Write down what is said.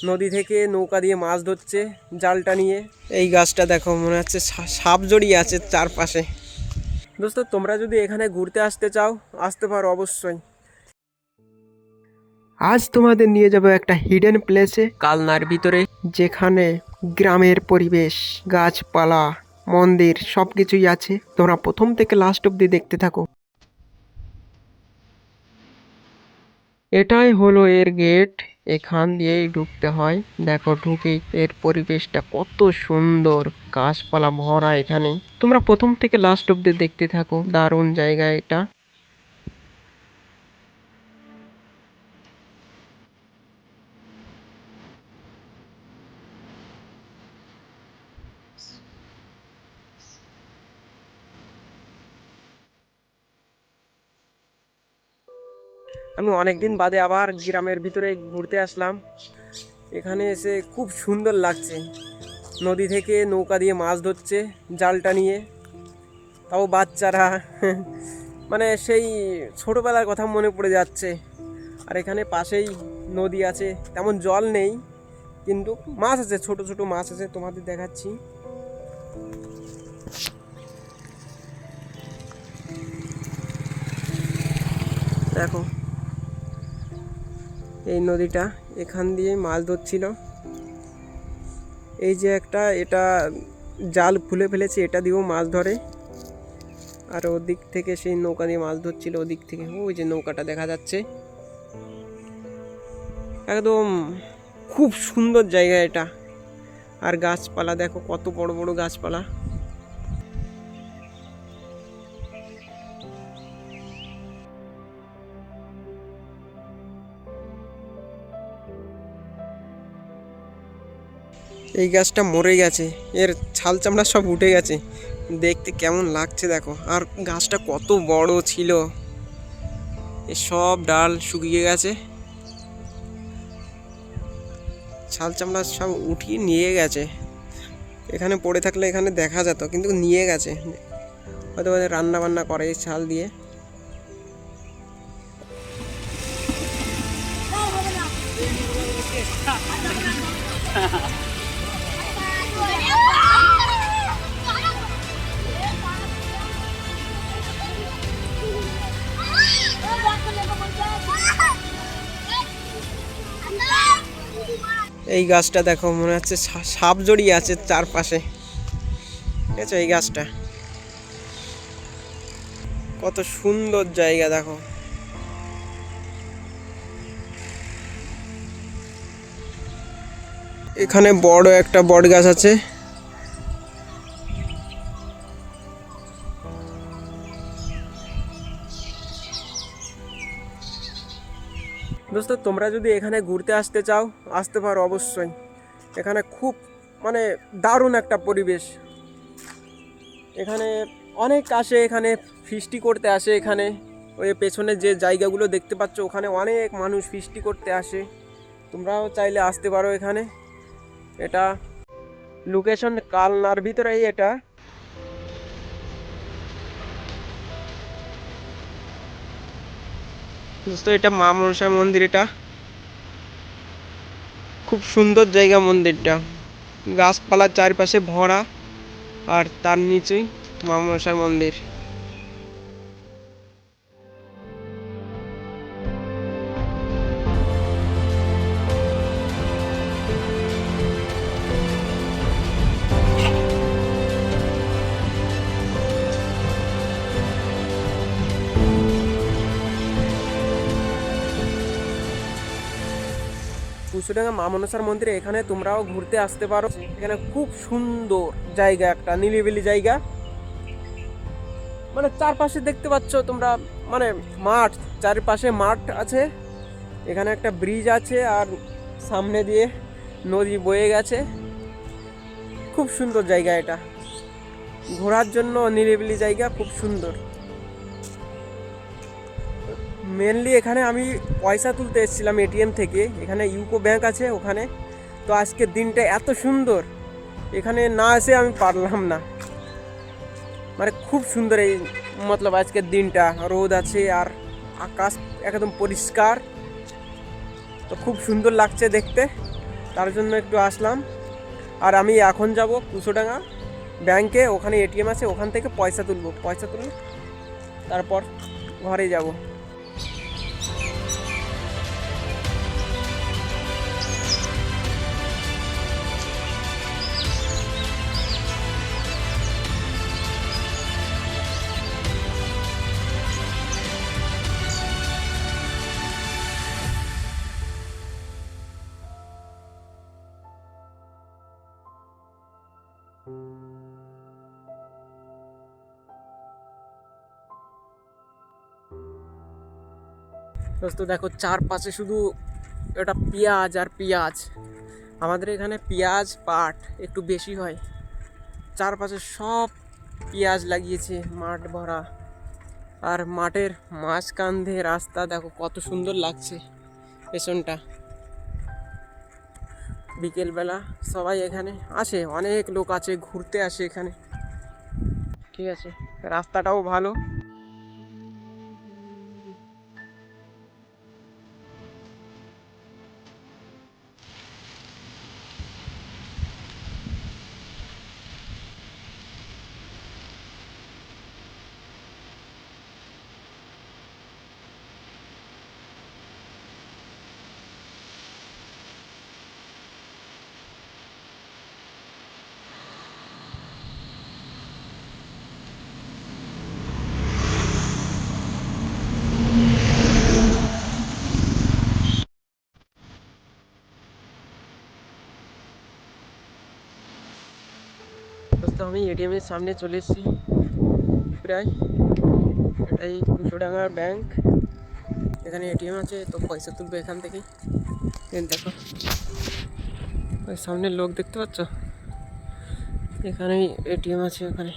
নদী থেকে নৌকা দিয়ে মাছ ধরছে জালটা নিয়ে। এই গাছটা দেখো, মনে হচ্ছে সাপ জড়িয়ে আছে চারপাশে। দোস্ত, তোমরা যদি এখানে ঘুরতে আসতে চাও, আসতে পারো অবশ্যই। আজ তোমাদের নিয়ে যাব একটা হিডেন প্লেসে, কালনার ভিতরে, যেখানে গ্রামের পরিবেশ, গাছপালা, মন্দির সবকিছুই আছে। তোমরা প্রথম থেকে লাস্ট অব্দি দেখতে থাকো। এটাই হলো এর গেট, এখান দিয়েই ঢুকতে হয়। দেখো, ঢুকেই এর পরিবেশটা কত সুন্দর, গাছপালা ভরা এখানে। তোমরা প্রথম থেকে লাস্ট অব্দি দেখতে থাকো, দারুণ জায়গা এটা। আমি অনেকদিন বাদে আবার গ্রামের ভিতরে ঘুরতে আসলাম। এখানে এসে খুব সুন্দর লাগছে। নদী থেকে নৌকা দিয়ে মাছ ধরছে জালটা নিয়ে, তাও বাচ্চারা। মানে সেই ছোটোবেলার কথা মনে পড়ে যাচ্ছে। আর এখানে পাশেই নদী আছে, তেমন জল নেই, কিন্তু মাছ আছে, ছোট ছোট মাছ আছে, তোমাদের দেখাচ্ছি। দেখো, এই নদীটা, এখান দিয়ে মাছ ধরছিল। এই যে একটা, এটা জাল খুলে ফেলেছে, এটা দিয়েও মাছ ধরে। আর ওদিক থেকে সেই নৌকা দিয়ে মাছ ধরছিল, ওদিক থেকে ওই যে নৌকাটা দেখা যাচ্ছে। একদম খুব সুন্দর জায়গা এটা। আর গাছপালা দেখো, কত বড় বড় গাছপালা। এই গাছটা মরে গেছে, এর ছাল চামড়া সব উঠে গেছে। দেখতে কেমন লাগছে দেখো। আর গাছটা কত বড় ছিল, এর সব ডাল শুকিয়ে গেছে, ছাল চামড়া সব উঠিয়ে নিয়ে গেছে। এখানে পড়ে থাকলে এখানে দেখা যেত, কিন্তু নিয়ে গেছে। হয়তো রান্না বান্না করে এই ছাল দিয়ে। এই গাছটা দেখো, মনে হচ্ছে সাপ জড়িয়ে আছে চারপাশে। ঠিক আছে, এই গাছটা কত সুন্দর জায়গা দেখো। এখানে বড় একটা বট গাছ আছে। দোস্ত, তোমরা যদি এখানে ঘুরতে আসতে চাও, আসতে পারো অবশ্যই। এখানে খুব মানে দারুণ একটা পরিবেশ। এখানে অনেক আসে, এখানে ফিস্টি করতে আসে। এখানে ওই পেছনে যে জায়গাগুলো দেখতে পাচ্ছ, ওখানে অনেক মানুষ ফিস্টি করতে আসে। তোমরাও চাইলে আসতে পারো এখানে। এটা লোকেশন কালনার ভিতরেই এটা। দোস্ত, এটা মা মনসা মন্দির। এটা খুব সুন্দর জায়গা, মন্দিরটা গাছপালার চারপাশে ভরা। আর তার নিচেই মা মনসার মন্দির। কুচুডাঙ্গা মা মনসার মন্দিরে এখানে তোমরাও ঘুরতে আসতে পারো। এখানে খুব সুন্দর জায়গা, একটা নিরিবিলি জায়গা। মানে চারপাশে দেখতে পাচ্ছ তোমরা, মানে মাঠ, চারপাশে মাঠ আছে। এখানে একটা ব্রিজ আছে, আর সামনে দিয়ে নদী বয়ে গেছে। খুব সুন্দর জায়গা এটা, ঘোরার জন্য নিরিবিলি জায়গা, খুব সুন্দর। মেনলি এখানে আমি পয়সা তুলতে এসেছিলাম এটিএম থেকে। এখানে ইউকো ব্যাংক আছে ওখানে। তো আজকের দিনটা এত সুন্দর, এখানে না এসে আমি পারলাম না। মানে খুব সুন্দর এই, মতলব আজকের দিনটা, রোদ আছে আর আকাশ একদম পরিষ্কার। তো খুব সুন্দর লাগছে দেখতে। তার জন্য একটু আসলাম। আর আমি এখন যাব কুশোডাঙ্গা ব্যাংকে, ওখানে এটিএম আছে, ওখান থেকে পয়সা তুলবো, পয়সা তুলে তারপর ঘরে যাব। দোস্ত দেখো চারপাশে শুধু এটা পেঁয়াজ আর পেঁয়াজ। আমাদের এখানে পেঁয়াজ পাট একটু বেশি হয়। চারপাশে সব পেঁয়াজ লাগিয়েছে, মাঠ ভরা। আর মাঠের মাঝখান দিয়ে রাস্তা দেখো কত সুন্দর লাগছে পেছনটা। বিকেলবেলা সবাই এখানে আসে, অনেক লোক আছে, ঘুরতে আসে এখানে। ঠিক আছে, রাস্তাটাও ভালো। দোস্ত আমি এটিএমের সামনে চলে এসেছি প্রায়। এটাই কুশোডাঙ্গার ব্যাংক, এখানে এটিএম আছে, তো পয়সা তুলবো এখান থেকে। দেখো ওই সামনে লোক দেখতে পাচ্ছ, এখানেই এটিএম আছে ওখানে।